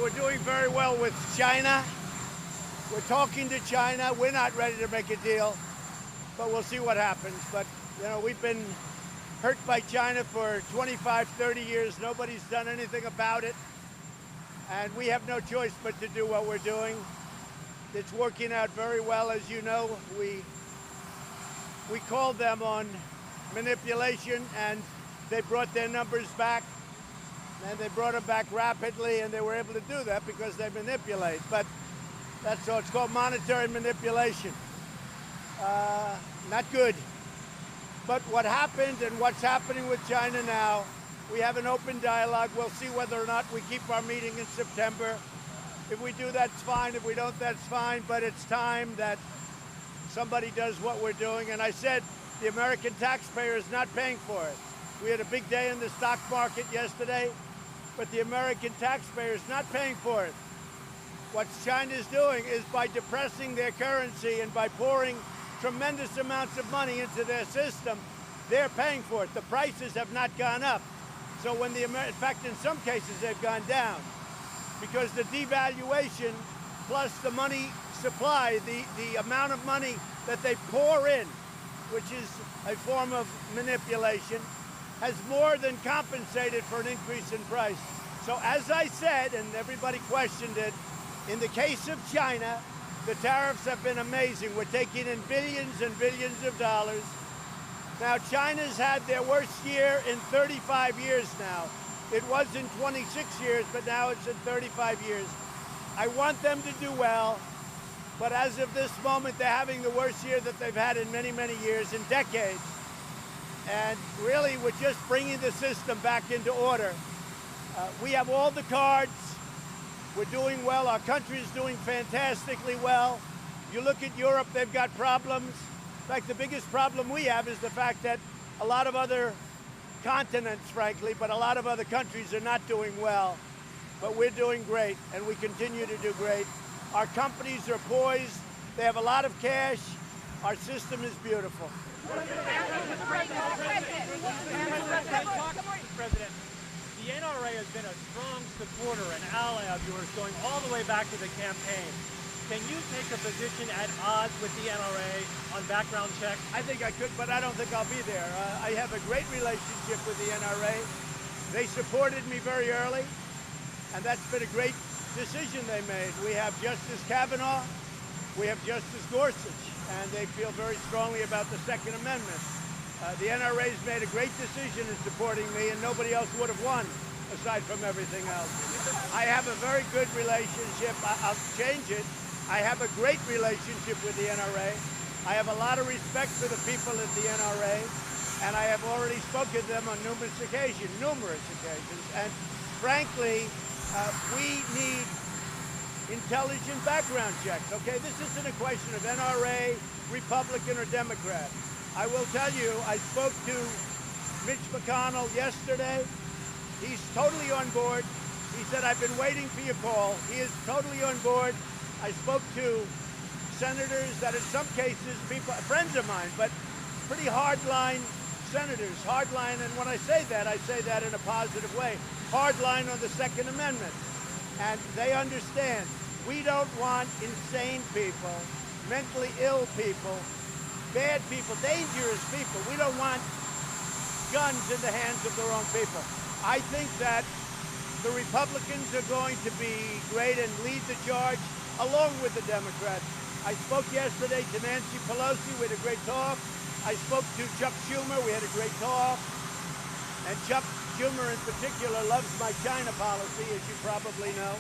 we're doing very well with China. We're talking to China. We're not ready to make a deal, but we'll see what happens. But, you know, we've been hurt by China for 25, 30 years. Nobody's done anything about it. And we have no choice but to do what we're doing. It's working out very well, as you know. We called them on manipulation, and they brought their numbers back. And they brought them back rapidly, and they were able to do that because they manipulate. But that's all. It's called monetary manipulation. Not good. But what happened and what's happening with China now, we have an open dialogue. We'll see whether or not we keep our meeting in September. If we do, that's fine. If we don't, that's fine. But it's time that somebody does what we're doing. And I said the American taxpayer is not paying for it. We had a big day in the stock market yesterday, but the American taxpayer is not paying for it. What China is doing is by depressing their currency and by pouring tremendous amounts of money into their system, they're paying for it. The prices have not gone up. So when in fact, in some cases, they've gone down because the devaluation plus the money supply, the amount of money that they pour in, which is a form of manipulation, has more than compensated for an increase in price. So as I said, and everybody questioned it, in the case of China, the tariffs have been amazing. We're taking in billions and billions of dollars. Now, China's had their worst year in 35 years now. It was in 26 years, but now it's in 35 years. I want them to do well, but as of this moment, they're having the worst year that they've had in many, many years, in decades. And really, we're just bringing the system back into order. We have all the cards. We're doing well. Our country is doing fantastically well. You look at Europe, they've got problems. In fact, the biggest problem we have is the fact that a lot of other continents, frankly, but a lot of other countries are not doing well. But we're doing great, and we continue to do great. Our companies are poised. They have a lot of cash. Our system is beautiful. President, the NRA has been a strong supporter and ally of yours going all the way back to the campaign. Can you take a position at odds with the NRA on background checks? I think I could, but I don't think I'll be there. I have a great relationship with the NRA. They supported me very early, and that's been a great decision they made. We have Justice Kavanaugh, we have Justice Gorsuch, and they feel very strongly about the Second Amendment. The NRA's made a great decision in supporting me, and nobody else would have won, aside from everything else. I have a very good relationship. I'll change it. I have a great relationship with the NRA. I have a lot of respect for the people at the NRA, and I have already spoken to them on numerous occasions. And frankly, we need intelligent background checks, okay? This isn't a question of NRA, Republican, or Democrat. I will tell you, I spoke to Mitch McConnell yesterday. He's totally on board. He said, I've been waiting for your call. He is totally on board. I spoke to senators that in some cases, friends of mine, but pretty hardline senators, hardline, and when I say that in a positive way, hardline on the Second Amendment. And they understand we don't want insane people, mentally ill people, bad people, dangerous people. We don't want guns in the hands of the wrong people. I think that the Republicans are going to be great and lead the charge along with the Democrats. I spoke yesterday to Nancy Pelosi. We had a great talk. I spoke to Chuck Schumer. We had a great talk. And Chuck Schumer in particular loves my China policy, as you probably know.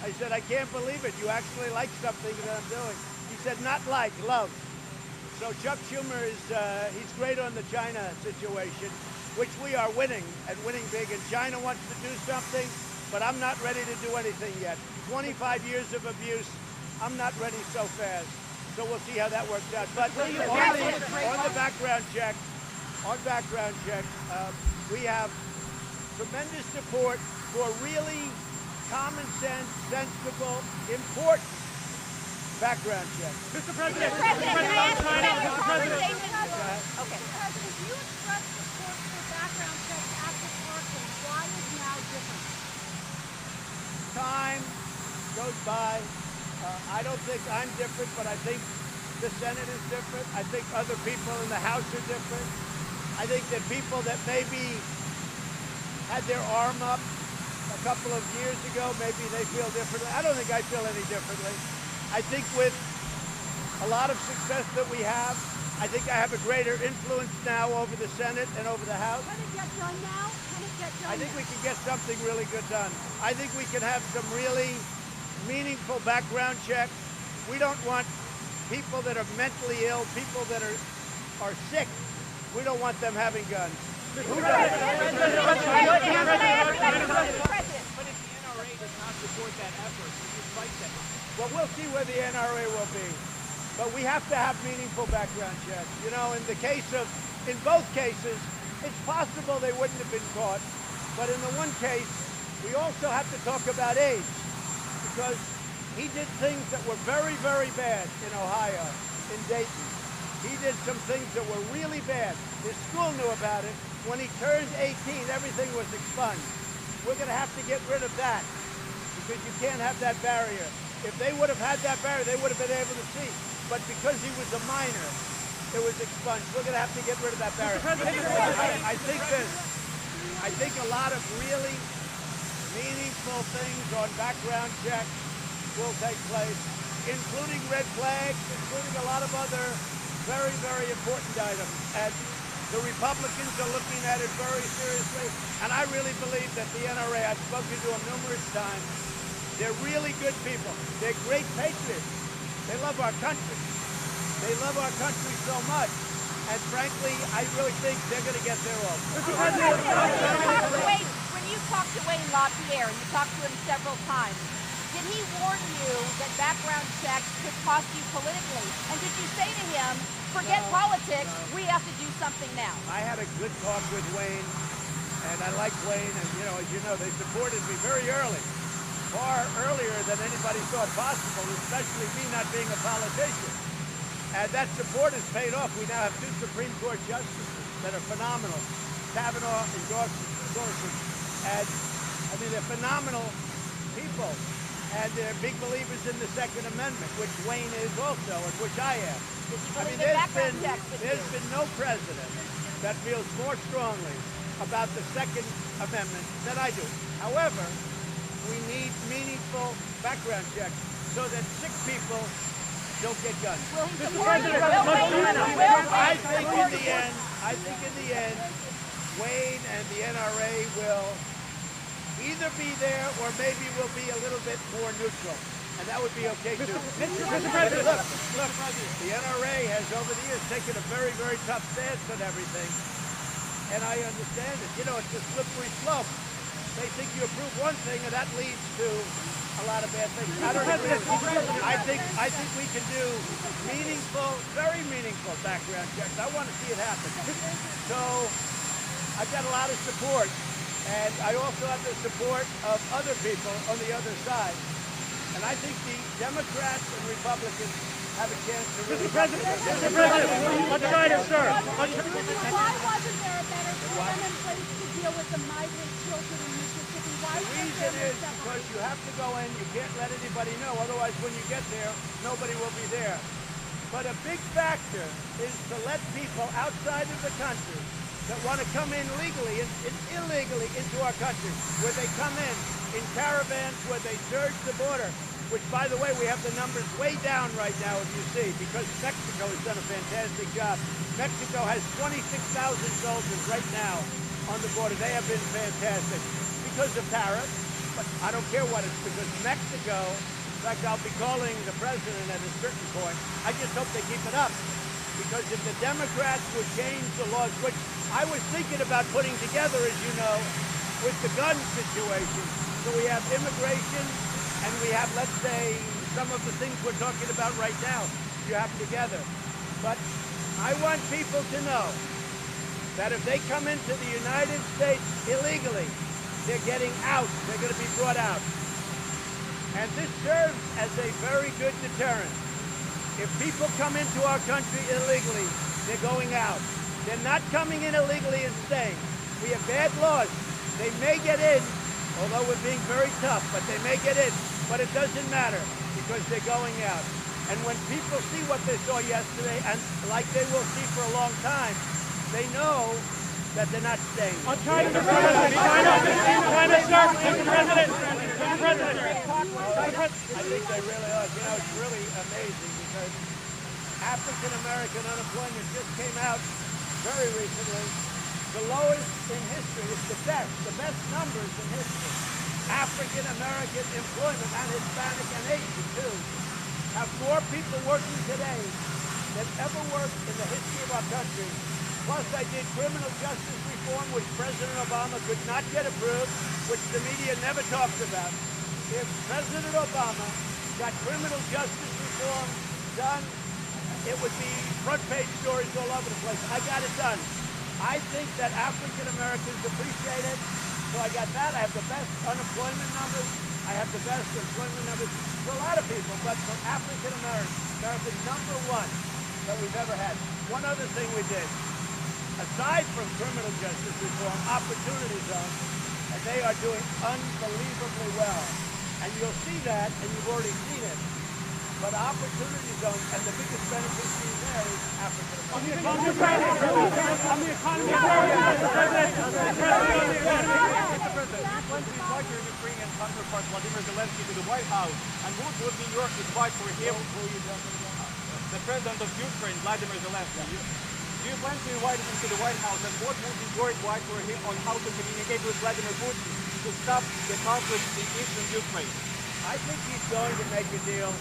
I said, I can't believe it. You actually like something that I'm doing. He said, not like, love. So Chuck Schumer is, he's great on the China situation, which we are winning, and winning big. And China wants to do something, but I'm not ready to do anything yet. 25 years of abuse, I'm not ready so fast. So we'll see how that works out. But on the background check, we have tremendous support for really common sense, sensible, important background checks. Mr. President, Mr. President, Mr. President. Okay. President, you expressed support for background checks after Parkland. Why is now different? Time goes by. I don't think I'm different, but I think the Senate is different. I think other people in the House are different. I think that people that maybe had their arm up a couple of years ago, maybe they feel differently. I don't think I feel any differently. I think with a lot of success that we have, I think I have a greater influence now over the Senate and over the House. Can it get done now? Can it get done I think now? we can get something really good done. I think we can have some really meaningful background checks. We don't want people that are mentally ill, people that are sick. We don't want them having guns. Who does? But if the NRA does not support that effort, would you fight that? Well, we'll see where the NRA will be. But we have to have meaningful background checks. You know, in both cases, it's possible they wouldn't have been caught. But in the one case, we also have to talk about age. Because he did things that were very, very bad in Ohio, in Dayton. He did some things that were really bad. His school knew about it. When he turned 18, everything was expunged. We're going to have to get rid of that because you can't have that barrier. If they would have had that barrier, they would have been able to see. But because he was a minor, it was expunged. We're going to have to get rid of that barrier. I think a lot of really meaningful things on background checks will take place, including red flags, including a lot of other very, very important items. And the Republicans are looking at it very seriously. And I really believe that the NRA, I've spoken to them numerous times, they're really good people. They're great patriots. They love our country. They love our country so much. And frankly, I really think they're going to get their own. When you talked to Wayne LaPierre, and you talked to him several times, did he warn you that background checks could cost you politically? And did you say to him, forget politics, we have to do something now? I had a good talk with Wayne, and I like Wayne, and as you know, they supported me very early. Far earlier than anybody thought possible, especially me not being a politician. And that support has paid off. We now have 2 Supreme Court justices that are phenomenal, Kavanaugh and Gorsuch. And I mean, they're phenomenal people. And they're big believers in the Second Amendment, which Wayne is also, and which I am. I mean, there's been no president that feels more strongly about the Second Amendment than I do. However, we need meaningful background checks so that sick people don't get guns. Will he support you? I think in the end, Wayne and the NRA will either be there or maybe will be a little bit more neutral. And that would be okay too. Mr. President. Look, the NRA has over the years taken a very, very tough stance on everything. And I understand it. It's a slippery slope. They think you approve one thing, and that leads to a lot of bad things. I don't agree with you. I think we can do meaningful, very meaningful background checks. I want to see it happen. So I've got a lot of support, and I also have the support of other people on the other side. And I think the Democrats and Republicans have a chance to really... Mr. President, let's try to, sir. Why wasn't there a better plan in place to deal with the migrant children in Mississippi? Why The reason is because you have to go in, you can't let anybody know, otherwise when you get there, nobody will be there. But a big factor is to let people outside of the country that want to come in legally and illegally into our country, where they come in caravans, where they surge the border, which, by the way, we have the numbers way down right now, if you see, because Mexico has done a fantastic job. Mexico has 26,000 soldiers right now on the border. They have been fantastic because of tariffs, but I don't care what it's because Mexico, in fact, I'll be calling the president at a certain point. I just hope they keep it up, because if the Democrats would change the laws, which I was thinking about putting together, as you know, with the gun situation, so we have immigration, and we have, let's say, some of the things we're talking about right now, you have together. But I want people to know that if they come into the United States illegally, they're getting out. They're going to be brought out. And this serves as a very good deterrent. If people come into our country illegally, they're going out. They're not coming in illegally and staying. We have bad laws. They may get in, although we're being very tough, but they may get in. But it doesn't matter because they're going out. And when people see what they saw yesterday, and like they will see for a long time, they know that they're not staying. On China, Mr. President. China, sir. Mr. President. Mr. President. I think they really are. You know, it's really amazing because African American unemployment just came out very recently. The lowest in history. It's the best numbers in history. African American employment and Hispanic and Asian too have more people working today than ever worked in the history of our country. Plus, I did criminal justice reform, which President Obama could not get approved, which the media never talks about. If President Obama got criminal justice reform done, it would be front page stories all over the place. I got it done. I think that African Americans appreciate it. So I got that. I have the best unemployment numbers. I have the best employment numbers for a lot of people, but for African Americans, number one that we've ever had. One other thing we did, aside from criminal justice reform, opportunity zones, and they are doing unbelievably well. And you'll see that, and you've already seen it. But opportunity zones, and the biggest beneficiary there is African Americans. On the economy. Mr. President, you plan to invite your Ukrainian counterpart Vladimir Zelensky to the White House, and what would be your advice for him? The President of Ukraine, Vladimir Zelensky. Do you plan to invite him to the White House, and what would be your advice for him on how to communicate with Vladimir Putin to stop the conflict in eastern Ukraine? I think he's going to make a deal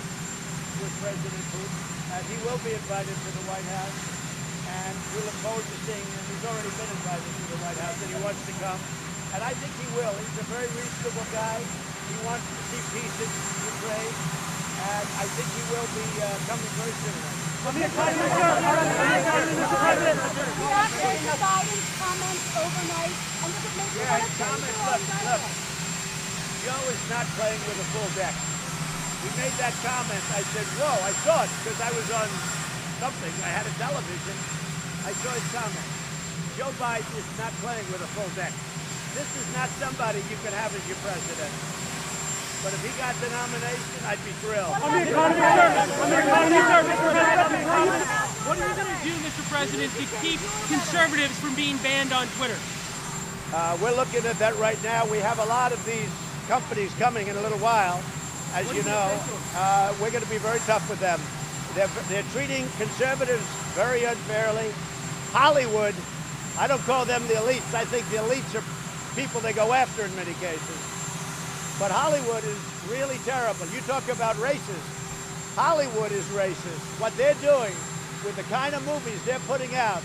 with President Putin, and he will be invited to the White House, and we look forward to seeing him. He's already been invited to the White House, and he wants to come, and I think he will. He's a very reasonable guy. He wants to see peace in Ukraine, and I think he will be coming very soon. Not President Biden's comments overnight, and does it make you want to change your own dialogue? Joe is not playing with a full deck. He made that comment. I said, whoa, I saw it because I was on something. I had a television. I saw his comment. Joe Biden is not playing with a full deck. This is not somebody you can have as your president. But if he got the nomination, I'd be thrilled. On the economy, sir. On the economy, sir. Mr. President, what are you going to do, Mr. President, to keep conservatives from being banned on Twitter? We're looking at that right now. We have a lot of these companies coming in a little while. As you know, we're going to be very tough with them. They're treating conservatives very unfairly. Hollywood, I don't call them the elites. I think the elites are people they go after in many cases. But Hollywood is really terrible. You talk about racist. Hollywood is racist. What they're doing with the kind of movies they're putting out,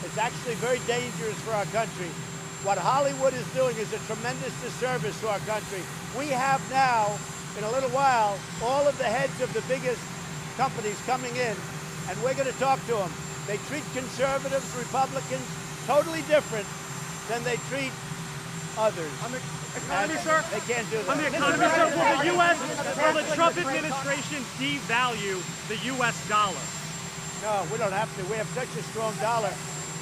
it's actually very dangerous for our country. What Hollywood is doing is a tremendous disservice to our country. We have now, in a little while, all of the heads of the biggest companies coming in, and we're going to talk to them. They treat conservatives, Republicans, totally different than they treat others. On the economy, sir? They can't do that. On the economy, sir, will the Trump administration devalue the U.S. dollar? No, we don't have to. We have such a strong dollar.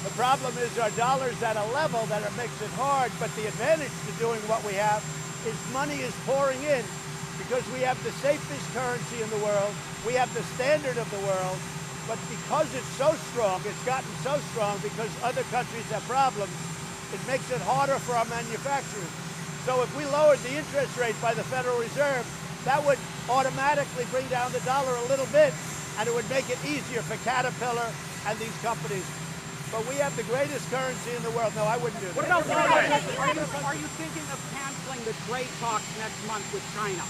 The problem is our dollar's at a level that it makes it hard, but the advantage to doing what we have is money is pouring in because we have the safest currency in the world. We have the standard of the world. But because it's so strong, it's gotten so strong because other countries have problems, it makes it harder for our manufacturers. So if we lowered the interest rate by the Federal Reserve, that would automatically bring down the dollar a little bit, and it would make it easier for Caterpillar and these companies. But we have the greatest currency in the world. No, I wouldn't do that. What about are you thinking of canceling the trade talks next month with China?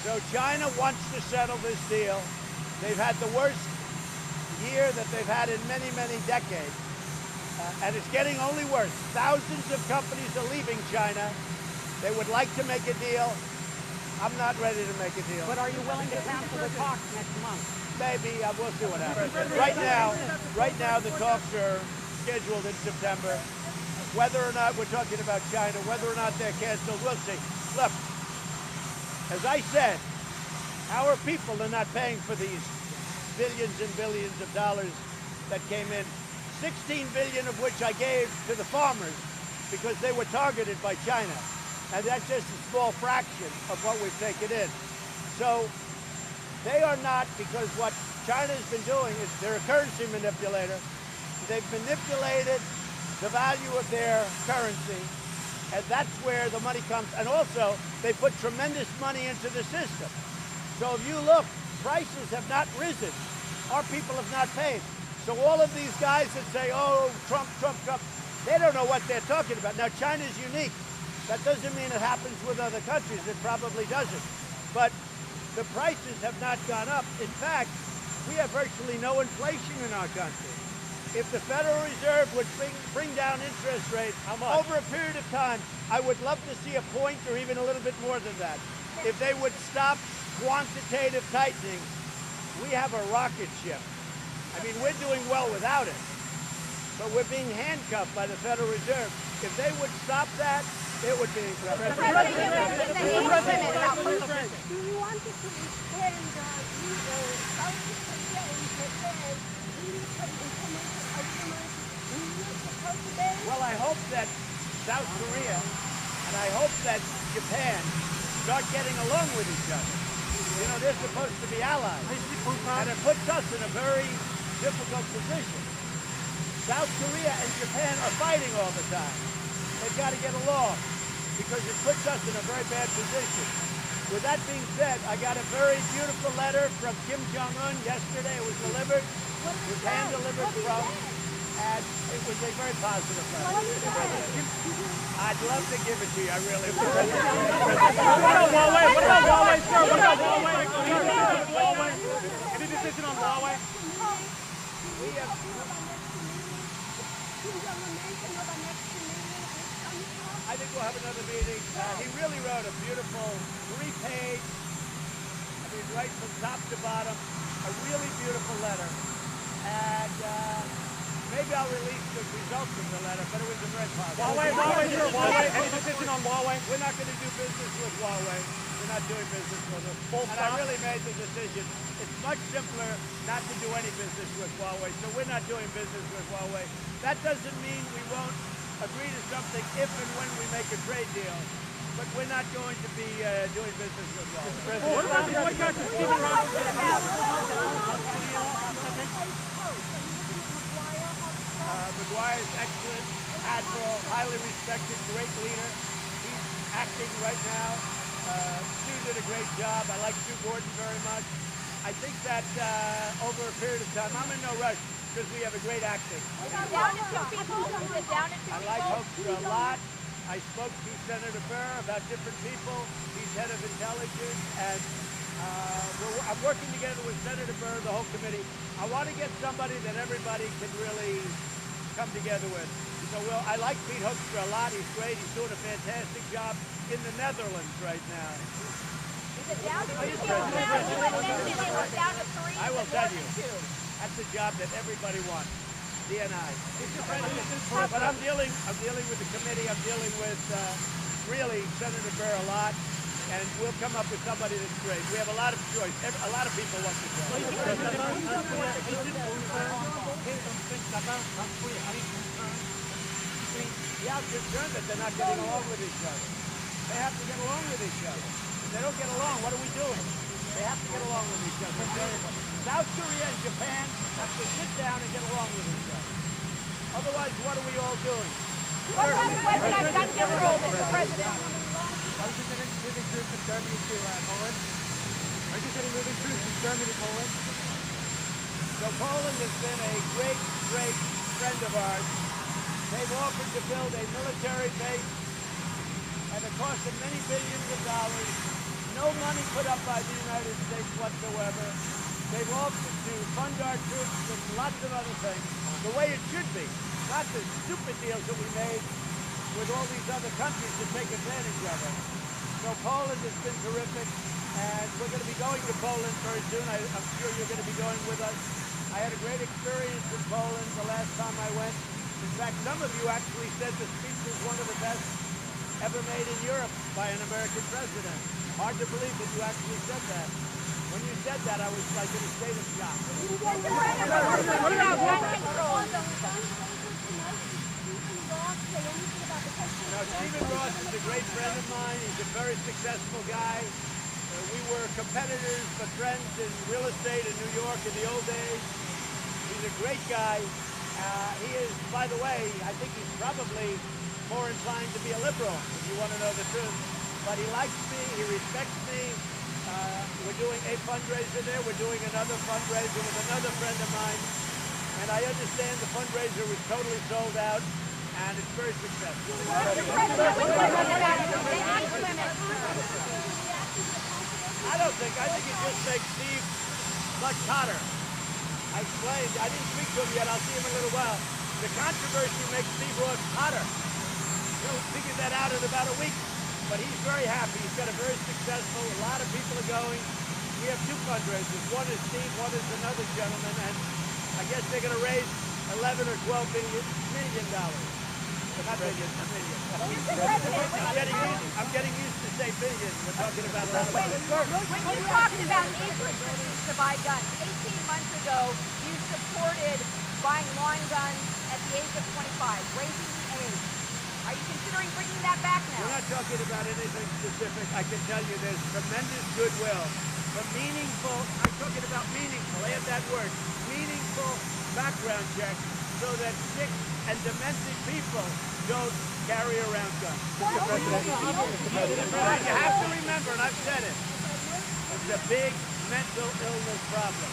So China wants to settle this deal. They've had the worst year that they've had in many, many decades. And it's getting only worse. Thousands of companies are leaving China. They would like to make a deal. I'm not ready to make a deal. But are you willing to cancel the talks next month? Maybe. We'll see what happens. Right now, the talks are scheduled in September. Whether or not we're talking about China, whether or not they're canceled, we'll see. Look, as I said, our people are not paying for these billions and billions of dollars that came in, 16 billion of which I gave to the farmers because they were targeted by China. And that's just a small fraction of what we've taken in. So they are not, because what China has been doing is they're a currency manipulator. They've manipulated the value of their currency, and that's where the money comes. And also, they put tremendous money into the system. So if you look, prices have not risen. Our people have not paid. So all of these guys that say, oh, Trump, Trump, Trump, they don't know what they're talking about. Now, China's unique. That doesn't mean it happens with other countries. It probably doesn't. But the prices have not gone up. In fact, we have virtually no inflation in our country. If the Federal Reserve would bring down interest rates over a period of time, I would love to see a point or even a little bit more than that. If they would stop quantitative tightening, we have a rocket ship. I mean, we're doing well without it, but we're being handcuffed by the Federal Reserve. If they would stop that, it would be incredible. President, you mentioned the age limit about Do you want to extend South Korea and Japan really put information automatic supposed to be? Well, I hope that South Korea and I hope that Japan start getting along with each other. You know, they're supposed to be allies. And it puts us in a very difficult position. South Korea and Japan are fighting all the time. They've got to get along because it puts us in a very bad position. With that being said, I got a very beautiful letter from Kim Jong-un yesterday. It was delivered. It was hand-delivered from, and it was a very positive letter. I'd love to give it to you. I really would. What about Huawei? What about Huawei, sir? What about Huawei? Any decision on Huawei? We have. I think we'll have another meeting. He really wrote a beautiful 3-page, I mean, right from top to bottom, a really beautiful letter. And maybe I'll release the results of the letter, but it was a very positive. Huawei, sir, Huawei. Any decision on Huawei? We're not going to do business with Huawei. We're not doing business with them. And I really made the decision. It's much simpler not to do any business with Huawei, so we're not doing business with Huawei. That doesn't mean we won't agree to something if and when we make a trade deal, but we're not going to be doing business with Huawei. What about the boycott of Stephen Ross? McGuire is excellent, admiral, highly respected, great leader. He's acting right now. Stu did a great job. I like Stu Gordon very much. I think that over a period of time, I'm in no rush because we have a great acting. Down to 2 people? Is it down to 2 I people? like Hoekstra a lot. I spoke to Senator Burr about different people. He's head of intelligence, and I'm working together with Senator Burr, the whole committee. I want to get somebody that everybody can really come together with. So I like Pete Hoekstra a lot. He's great. He's doing a fantastic job in the Netherlands right now. Is it down to 2 people? You had mentioned it was down to 3. I will Is it tell more you. than 2? That's a job that everybody wants. DNI. But I'm dealing with the committee. I'm dealing with really Senator Burr a lot, and we'll come up with somebody that's great. We have a lot of choice. A lot of people want to job. Yeah, I'm concerned that they're not getting along with each other. They have to get along with each other. If they don't get along, what are we doing? They have to get along with each other. South Korea and Japan have to sit down and get along with each other. Otherwise, what are we all doing? What about the question I've got your role, Mr. President? Aren't you getting moving troops from Germany to Poland? Aren't you getting moving troops from Germany to Poland? So Poland has been a great, great friend of ours. They've offered to build a military base at a cost of many billions of dollars. No money put up by the United States whatsoever. They've offered to fund our troops and lots of other things, the way it should be. Not the stupid deals that we made with all these other countries to take advantage of it. So Poland has been terrific, and we're going to be going to Poland very soon. I'm sure you're going to be going with us. I had a great experience in Poland the last time I went. In fact, some of you actually said the speech was one of the best ever made in Europe by an American president. Hard to believe that you actually said that. When you said that, I was like in a state of shock. What about gun control? No, Stephen Ross is a great friend of mine. He's a very successful guy. We were competitors but friends in real estate in New York in the old days. He's a great guy. He is, by the way, I think he's probably more inclined to be a liberal, if you want to know the truth. But he likes me, he respects me. We're doing a fundraiser there. We're doing another fundraiser with another friend of mine. And I understand the fundraiser was totally sold out, and it's very successful. I don't think. I think it just makes Steve much hotter. I explained. I didn't speak to him yet. I'll see him in a little while. The controversy makes Steve Ross hotter. He'll figure that out in about a week. But he's very happy. He's got a very successful. A lot of people are going. We have two fundraisers. One is Steve. One is another gentleman. And I guess they're going to raise 11 or 12 million dollars. Not billion, a million. I'm getting used to say billion. We're talking about a lot of money. When you talked about age restrictions to buy guns, 18 months ago, you supported buying lawn guns at the age of 25, raising the age. Are you considering bringing that back now? We're not talking about anything specific. I can tell you there's tremendous goodwill for meaningful, I'm talking about meaningful, add that word, meaningful background checks so that sick and demented people don't carry around guns. Mr. President, you have to remember, and I've said it, it's a big mental illness problem.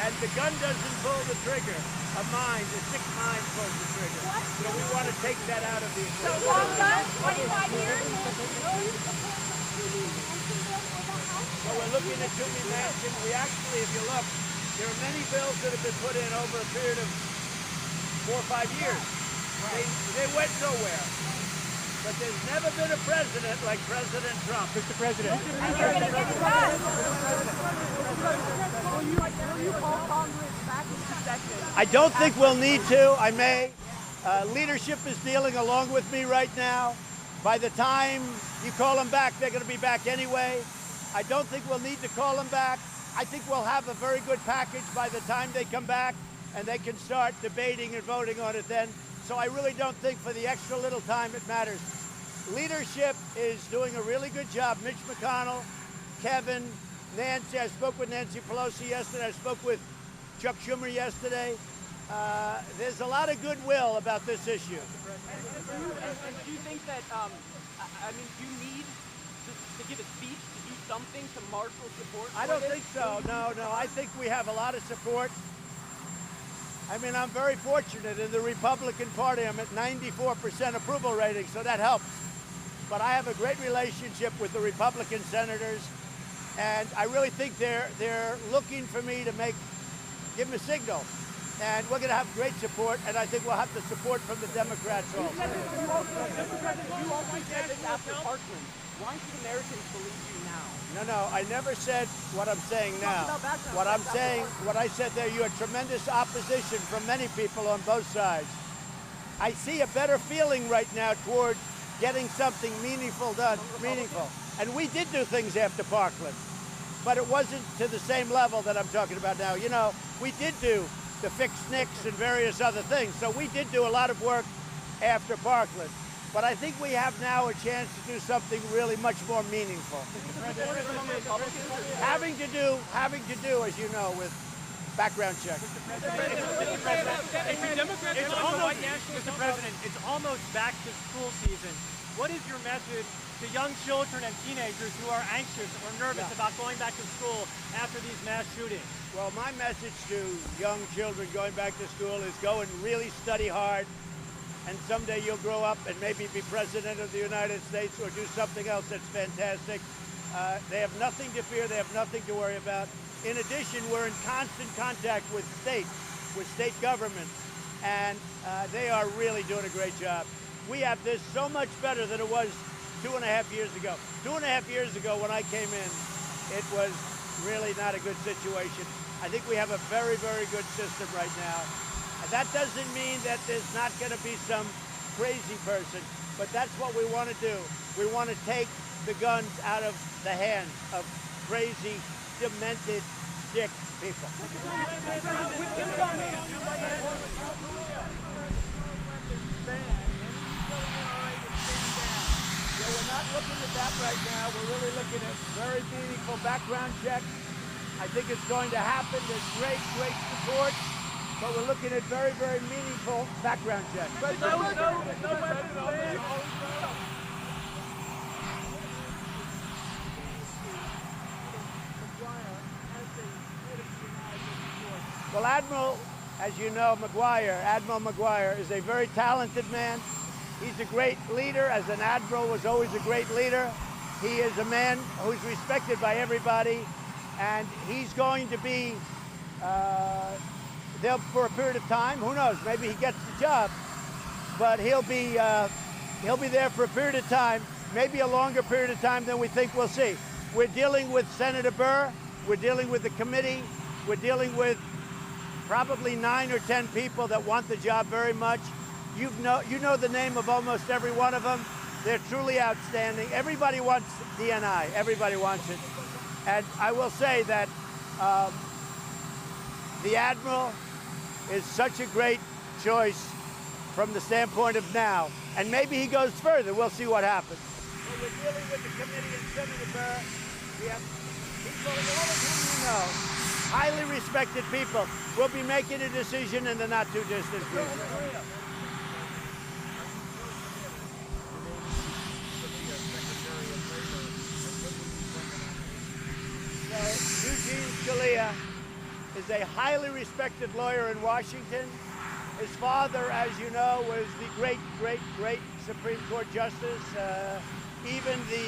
And the gun doesn't pull the trigger. A mind, a sick mind pulls the trigger. So we want to take that out of the equation. So long guns, 25 years? So we're looking at Toomey Mansion. We actually, if you look, there are many bills that have been put in over a period of 4 or 5 years. They went nowhere. But there's never been a president like President Trump. Mr. President. And you're going to get it done. Will you call Congress back into session? I don't think we'll need to. I may. Leadership is dealing along with me right now. By the time you call them back, they're going to be back anyway. I don't think we'll need to call them back. I think we'll have a very good package by the time they come back, and they can start debating and voting on it then. So I really don't think for the extra little time it matters. Leadership is doing a really good job. Mitch McConnell, Kevin, Nancy. I spoke with Nancy Pelosi yesterday. I spoke with Chuck Schumer yesterday. There's a lot of goodwill about this issue. And do you think that, do you need to give a speech, to do something to marshal support? I don't think so. No. I think we have a lot of support. I mean, I'm very fortunate in the Republican Party. I'm at 94% approval rating, so that helps. But I have a great relationship with the Republican senators, and I really think they're looking for me to give them a signal. And we're going to have great support, and I think we'll have the support from the Democrats also. You also said this after Parkland. Why should Americans believe you now? No, I never said what I'm saying now. What I'm saying, what I said there, you had tremendous opposition from many people on both sides. I see a better feeling right now toward getting something meaningful done, And we did do things after Parkland, but it wasn't to the same level that I'm talking about now. You know, we did do the fixed NICS and various other things, so we did do a lot of work after Parkland. But I think we have now a chance to do something really much more meaningful. Having to do, as you know, with background checks. Mr. President, it's almost back to school season. What is your message to young children and teenagers who are anxious or nervous about going back to school after these mass shootings? Well, my message to young children going back to school is go and really study hard. And someday you'll grow up and maybe be president of the United States or do something else that's fantastic. They have nothing to fear. They have nothing to worry about. In addition, we're in constant contact with state governments, and they are really doing a great job. We have this so much better than it was 2.5 years ago. 2.5 years ago when I came in, it was really not a good situation. I think we have a very, very good system right now. That doesn't mean that there's not going to be some crazy person, but that's what we want to do. We want to take the guns out of the hands of crazy, demented, sick people. looking at that right now. We're really looking at very meaningful background checks. I think it's going to happen. There's great, great support. But we're looking at very, very meaningful background checks. But no weapons banned. Well, Admiral, as you know, Admiral McGuire is a very talented man. He's a great leader. As an admiral, was always a great leader. He is a man who's respected by everybody, and he's going to be there for a period of time. Who knows? Maybe he gets the job, but he'll be there for a period of time, maybe a longer period of time than we think. We'll see. We're dealing with Senator Burr. We're dealing with the committee. We're dealing with probably 9 or 10 people that want the job very much. You know the name of almost every one of them. They're truly outstanding. Everybody wants DNI. Everybody wants it. And I will say that the Admiral is such a great choice from the standpoint of now. And maybe he goes further. We'll see what happens. Well, we're dealing with the committee and Senator Burr. We have people, all of whom you know, highly respected people, will be making a decision in the not-too-distant future. Eugene Scalia is a highly respected lawyer in Washington. His father, as you know, was the great, great, great Supreme Court Justice. Even the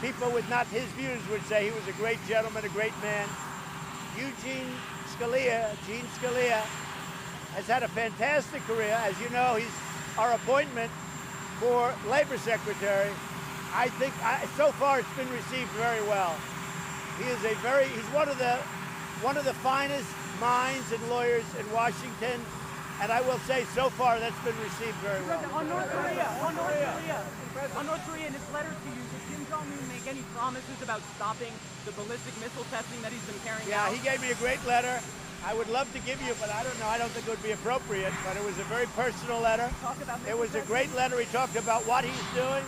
people with not his views would say he was a great gentleman, a great man. Gene Scalia, has had a fantastic career. As you know, he's our appointment for Labor Secretary. I think so far it's been received very well. He is he's one of the finest minds and lawyers in Washington, and I will say so far that's been received very well. On North Korea, in his letter to you, did Kim Jong-un make any promises about stopping the ballistic missile testing that he's been carrying out? Yeah, he gave me a great letter. I would love to give you, but I don't know. I don't think it would be appropriate, but it was a very personal letter. It was a great letter. He talked about what he's doing.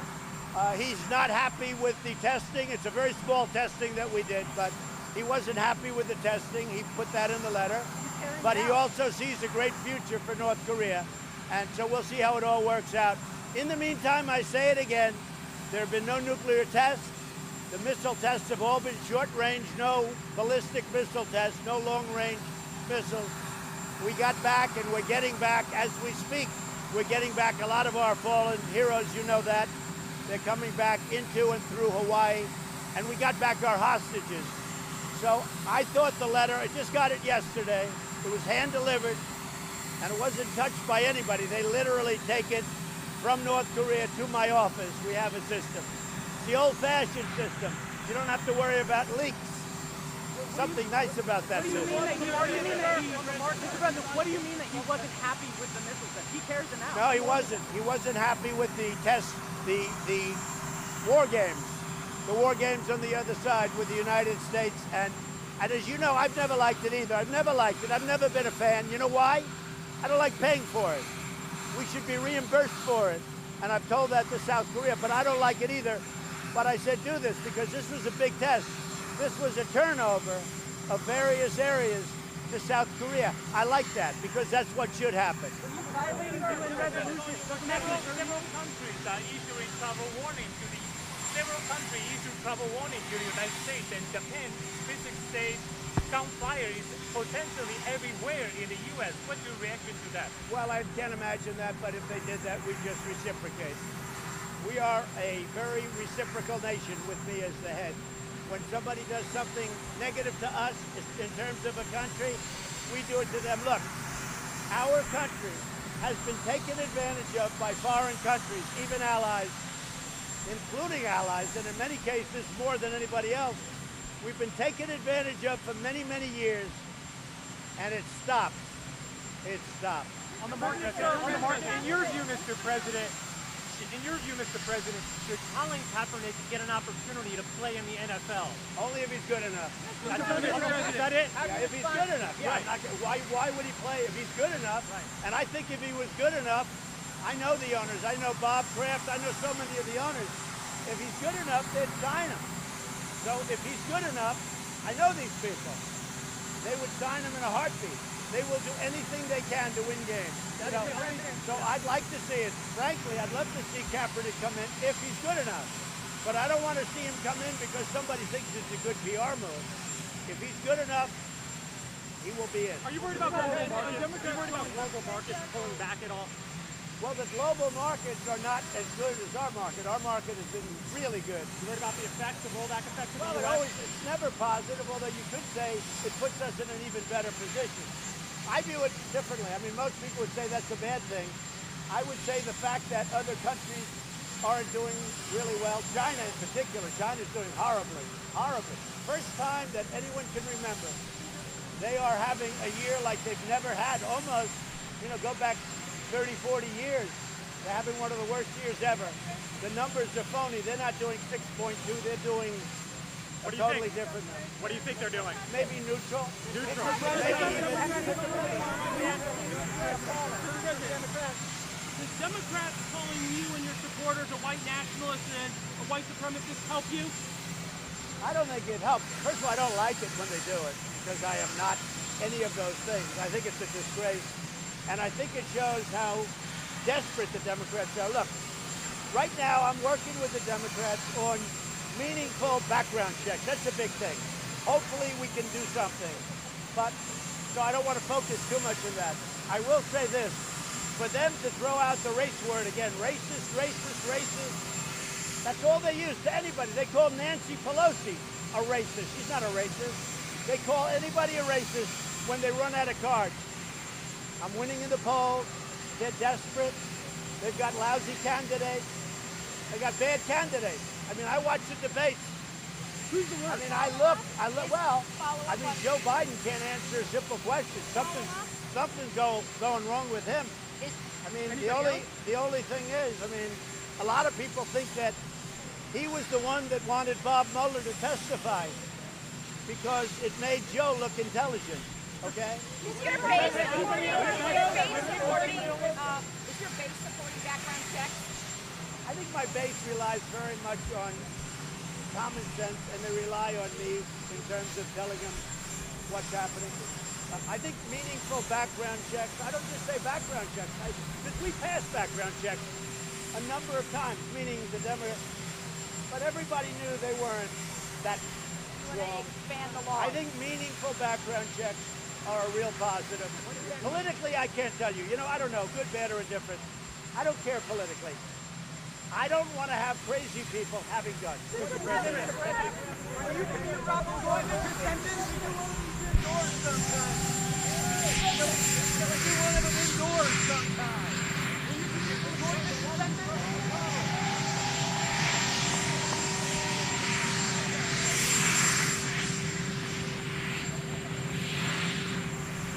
He's not happy with the testing. It's a very small testing that we did, but he wasn't happy with the testing. He put that in the letter. But he also sees a great future for North Korea. And so we'll see how it all works out. In the meantime, I say it again, there have been no nuclear tests. The missile tests have all been short range, no ballistic missile tests, no long range missiles. We got back and we're getting back as we speak. We're getting back a lot of our fallen heroes, you know that. They're coming back into and through Hawaii, and we got back our hostages. So I thought the letter, I just got it yesterday, it was hand-delivered, and it wasn't touched by anybody. They literally take it from North Korea to my office. We have a system. It's the old-fashioned system. You don't have to worry about leaks. Something nice about that system. What do you mean that he wasn't happy with the missile test? He carries them out. No, he wasn't. He wasn't happy with the test, the war games. The war games on the other side with the United States. And as you know, I've never liked it either. I've never liked it. I've never been a fan. You know why? I don't like paying for it. We should be reimbursed for it. And I've told that to South Korea, but I don't like it either. But I said, do this because this was a big test. This was a turnover of various areas to South Korea. I like that because that's what should happen. Several countries are issuing travel warning to the United States, and Japan specifically states gunfire is potentially everywhere in the U.S. What's your reaction to that? Well, I can't imagine that, but if they did that, we'd just reciprocate. We are a very reciprocal nation with me as the head. When somebody does something negative to us in terms of a country, we do it to them. Look, our country has been taken advantage of by foreign countries, even allies, including allies, and in many cases more than anybody else. We've been taken advantage of for many, many years, and it stopped. It stopped. On the market, in your view, Mr. President, should Colin Kaepernick get an opportunity to play in the NFL? Only if he's good enough. Is that it? Yeah, if he's good enough. Right. Why would he play if he's good enough? Right. And I think if he was good enough, I know the owners. I know Bob Kraft. I know so many of the owners. If he's good enough, they'd sign him. So if he's good enough, I know these people. They would sign him in a heartbeat. They will do anything they can to win games. You know? So I'd like to see it. Frankly, I'd love to see Kaepernick come in if he's good enough. But I don't want to see him come in because somebody thinks it's a good PR move. If he's good enough, he will be in. Are you worried about global markets pulling back at all? Well, the global markets are not as good as our market. Our market has been really good. You worried about the effects, the rollback effects of Well, the US? it's never positive, although you could say it puts us in an even better position. I view it differently. I mean, most people would say that's a bad thing. I would say the fact that other countries aren't doing really well, China in particular, China's doing horribly, horribly. First time that anyone can remember, they are having a year like they've never had, almost, go back 30, 40 years. They're having one of the worst years ever. The numbers are phony. They're not doing 6.2. They're doing a totally different number. What do you think they're doing? Maybe neutral. Neutral. The Democrats calling you and your supporters a white nationalist and a white supremacist help you? I don't think it helps. First of all, I don't like it when they do it because I am not any of those things. I think it's a disgrace. And I think it shows how desperate the Democrats are. Look, right now I'm working with the Democrats on meaningful background checks. That's a big thing. Hopefully we can do something. But, so I don't want to focus too much on that. I will say this. For them to throw out the race word again, racist, racist, racist, that's all they use to anybody. They call Nancy Pelosi a racist. She's not a racist. They call anybody a racist when they run out of cards. I'm winning in the polls. They're desperate. They've got lousy candidates. They got bad candidates. I mean, I watch the debates. Who's the worst? I mean, I look, I mean, Joe Biden can't answer a simple question. Something's going wrong with him. I mean, the only thing is, I mean, a lot of people think that he was the one that wanted Bob Mueller to testify because it made Joe look intelligent. Okay? Is your base supporting background checks? I think my base relies very much on common sense, and they rely on me in terms of telling them what's happening. I think meaningful background checks, I don't just say background checks, because we passed background checks a number of times, meaning the Democrats, but everybody knew they weren't that strong. Expand the law. I think meaningful background checks are a real positive. Politically, I can't tell you. I don't know, good, bad, or indifferent. I don't care politically. I don't want to have crazy people having guns. Mr. President, are you thinking about going to sentence? You do one of these indoors sometimes. You do one of them indoors sometimes.